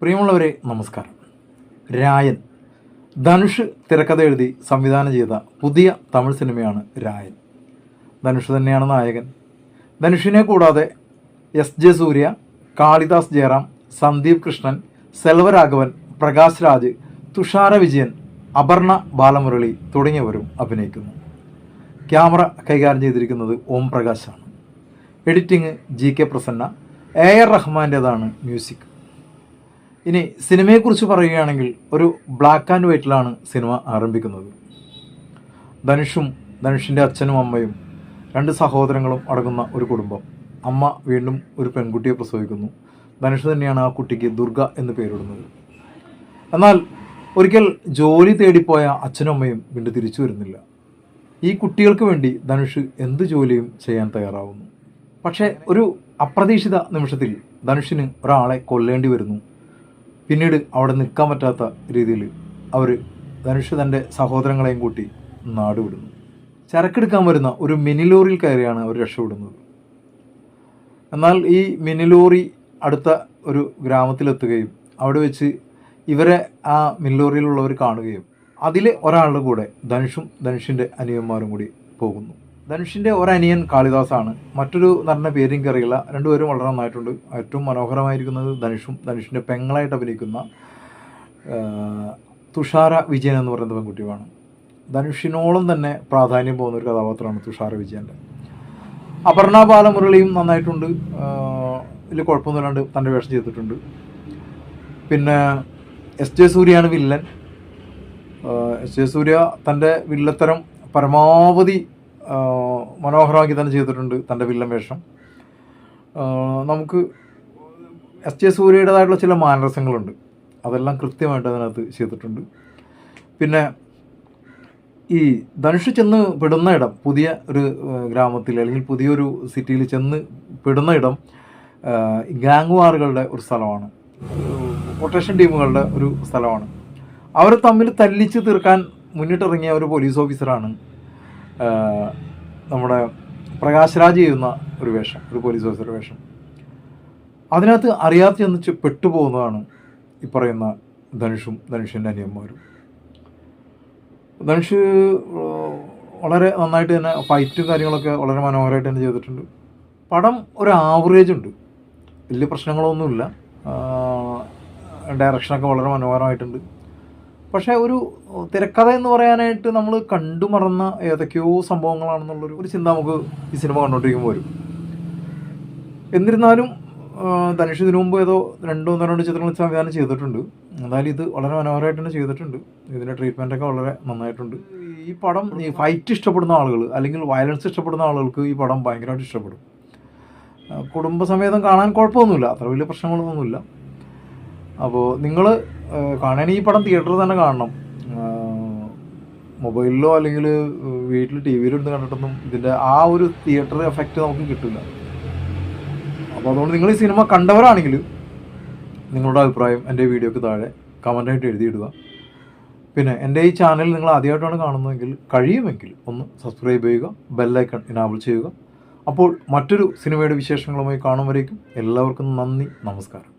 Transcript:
പ്രിയമുള്ളവരെ നമസ്കാരം. രായൻ ധനുഷ് തിരക്കഥ എഴുതി സംവിധാനം ചെയ്ത പുതിയ തമിഴ് സിനിമയാണ് രായൻ. ധനുഷ് തന്നെയാണ് നായകൻ. ധനുഷിനെ കൂടാതെ എസ്.ജെ. സൂര്യ, കാളിദാസ് ജയറാം, സന്ദീപ് കൃഷ്ണൻ, സെൽവരാഘവൻ, പ്രകാശ് രാജ്, തുഷാര വിജയൻ, അപർണ ബാലമുരളി തുടങ്ങിയവരും അഭിനയിക്കുന്നു. ക്യാമറ കൈകാര്യം ചെയ്തിരിക്കുന്നത് ഓം പ്രകാശാണ്. എഡിറ്റിംഗ് ജി.കെ. പ്രസന്ന. എ.ആർ. റഹ്മാൻ്റേതാണ് മ്യൂസിക്. ഇനി സിനിമയെക്കുറിച്ച് പറയുകയാണെങ്കിൽ ഒരു ബ്ലാക്ക് ആൻഡ് വൈറ്റിലാണ് സിനിമ ആരംഭിക്കുന്നത്. ധനുഷും ധനുഷിൻ്റെ അച്ഛനും അമ്മയും 2 സഹോദരങ്ങളും അടങ്ങുന്ന ഒരു കുടുംബം. അമ്മ വീണ്ടും ഒരു പെൺകുട്ടിയെ പ്രസവിക്കുന്നു. ധനുഷ് തന്നെയാണ് ആ കുട്ടിക്ക് ദുർഗ എന്ന് പേരിടുന്നത്. എന്നാൽ ഒരിക്കൽ ജോലി തേടിപ്പോയ അച്ഛനും അമ്മയും വീണ്ടും തിരിച്ചു വരുന്നില്ല. ഈ കുട്ടികൾക്ക് വേണ്ടി ധനുഷ് എന്ത് ജോലിയും ചെയ്യാൻ തയ്യാറാവുന്നു. പക്ഷേ ഒരു അപ്രതീക്ഷിത നിമിഷത്തിൽ ധനുഷിന് ഒരാളെ കൊല്ലേണ്ടി വരുന്നു. പിന്നീട് അവിടെ നിൽക്കാൻ പറ്റാത്ത രീതിയിൽ ധനുഷ് തൻ്റെ സഹോദരങ്ങളെയും കൂട്ടി നാടുവിടുന്നു. ചരക്കെടുക്കാൻ വരുന്ന ഒരു മിനി ലോറിയിൽ കയറിയാണ് അവർ രക്ഷപ്പെടുന്നത്. എന്നാൽ ഈ മിനി ലോറി അടുത്ത ഒരു ഗ്രാമത്തിലെത്തുകയും അവിടെ വെച്ച് ഇവരെ ആ മിനി ലോറിയിലുള്ളവർ കാണുകയും അതിലെ ഒരാളുടെ കൂടെ ധനുഷും ധനുഷിൻ്റെ അനിയന്മാരും കൂടി പോകുന്നു. ധനുഷിൻ്റെ ഒരനിയൻ കാളിദാസാണ്. മറ്റൊരു നടന്ന പേരും കറിയില്ല. രണ്ടുപേരും വളരെ നന്നായിട്ടുണ്ട്. ഏറ്റവും മനോഹരമായിരിക്കുന്നത് ധനുഷും ധനുഷിൻ്റെ പെങ്ങളായിട്ട് അഭിനയിക്കുന്ന തുഷാര വിജയൻ എന്ന് പറയുന്ന പെൺകുട്ടിയുമാണ്. ധനുഷിനോളം തന്നെ പ്രാധാന്യം പോകുന്ന ഒരു കഥാപാത്രമാണ് തുഷാര വിജയൻ്റെ. അപർണ ബാലമുരളിയും നന്നായിട്ടുണ്ട്. ഇതിൽ കുഴപ്പമൊന്നുമില്ലാണ്ട് തൻ്റെ വേഷം ചെയ്തിട്ടുണ്ട്. പിന്നെ എസ്.ജെ. സൂര്യയാണ് വില്ലൻ. എസ്.ജെ. സൂര്യ തൻ്റെ വില്ലത്തരം പരമാവധി മനോഹരമാക്കി തന്നെ ചെയ്തിട്ടുണ്ട്. തൻ്റെ വില്ലൻ വേഷം നമുക്ക് എസ്.ജെ. സൂര്യയുടേതായിട്ടുള്ള ചില മാനരസങ്ങളുണ്ട്. അതെല്ലാം കൃത്യമായിട്ട് അതിനകത്ത് ചെയ്തിട്ടുണ്ട്. പിന്നെ ഈ ധനുഷ് ചെന്ന് പെടുന്ന ഇടം, പുതിയ ഒരു ഗ്രാമത്തിൽ അല്ലെങ്കിൽ പുതിയൊരു സിറ്റിയിൽ ചെന്ന് പെടുന്ന ഇടം ഗാങ് വാറുകളുടെ ഒരു സ്ഥലമാണ്. കൊട്ടേഷൻ ടീമുകളുടെ ഒരു സ്ഥലമാണ്. അവർ തമ്മിൽ തല്ലിച്ച് തീർക്കാൻ മുന്നിട്ടിറങ്ങിയ ഒരു പോലീസ് ഓഫീസറാണ് നമ്മുടെ പ്രകാശ് രാജ് ചെയ്യുന്ന ഒരു വേഷം, ഒരു പോലീസ് ഓഫീസർ വേഷം. അതിനകത്ത് അറിയാതെ ചെന്ന് പെട്ടുപോകുന്നതാണ് ഈ പറയുന്ന ധനുഷും ധനുഷിൻ്റെ അനിയന്മാരും. ധനുഷ് വളരെ നന്നായിട്ട് തന്നെ ഫൈറ്റും കാര്യങ്ങളൊക്കെ വളരെ മനോഹരമായിട്ട് തന്നെ ചെയ്തിട്ടുണ്ട്. പടം ഒരു ആവറേജ് ഉണ്ട്, വലിയ പ്രശ്നങ്ങളൊന്നുമില്ല. ഡയറക്ഷനൊക്കെ വളരെ മനോഹരമായിട്ടുണ്ട്. പക്ഷേ ഒരു തിരക്കഥ എന്ന് പറയാനായിട്ട് നമ്മൾ കണ്ടു മറന്ന ഏതൊക്കെയോ സംഭവങ്ങളാണെന്നുള്ളൊരു ചിന്ത നമുക്ക് ഈ സിനിമ കണ്ടുകൊണ്ടിരിക്കുമ്പോൾ വരും. എന്നിരുന്നാലും ധനുഷ് ഇതിനു മുമ്പ് ഏതോ 2 ചിത്രങ്ങൾ സംവിധാനം ചെയ്തിട്ടുണ്ട്. എന്തായാലും ഇത് വളരെ മനോഹരമായിട്ട് തന്നെ ചെയ്തിട്ടുണ്ട്. ഇതിൻ്റെ ട്രീറ്റ്മെൻറ്റൊക്കെ വളരെ നന്നായിട്ടുണ്ട്. ഈ പടം ഈ ഫൈറ്റ് ഇഷ്ടപ്പെടുന്ന ആളുകൾ അല്ലെങ്കിൽ വയലൻസ് ഇഷ്ടപ്പെടുന്ന ആളുകൾക്ക് ഈ പടം ഭയങ്കരമായിട്ട് ഇഷ്ടപ്പെടും. കുടുംബസമേതം കാണാൻ കുഴപ്പമൊന്നുമില്ല, അത്ര വലിയ പ്രശ്നങ്ങളൊന്നുമില്ല. അപ്പോൾ നിങ്ങൾ കാണാൻ ഈ പടം തിയേറ്ററിൽ തന്നെ കാണണം. മൊബൈലിലോ അല്ലെങ്കിൽ വീട്ടിൽ ടി വിയിലോ ഇരുന്ന് കണ്ടിട്ടൊന്നും ഇതിൻ്റെ ആ ഒരു തിയേറ്റർ എഫക്റ്റ് നമുക്ക് കിട്ടില്ല. അപ്പോൾ അതുകൊണ്ട് നിങ്ങൾ ഈ സിനിമ കണ്ടവരാണെങ്കിൽ നിങ്ങളുടെ അഭിപ്രായം എൻ്റെ വീഡിയോക്ക് താഴെ കമൻ്റായിട്ട് എഴുതിയിടുക. പിന്നെ എൻ്റെ ഈ ചാനൽ നിങ്ങൾ ആദ്യമായിട്ടാണ് കാണുന്നതെങ്കിൽ കഴിയുമെങ്കിൽ ഒന്ന് സബ്സ്ക്രൈബ് ചെയ്യുക, ബെല്ലൈക്കൺ ഇനാബിൾ ചെയ്യുക. അപ്പോൾ മറ്റൊരു സിനിമയുടെ വിശേഷങ്ങളുമായി കാണും വരേക്കും എല്ലാവർക്കും നന്ദി, നമസ്കാരം.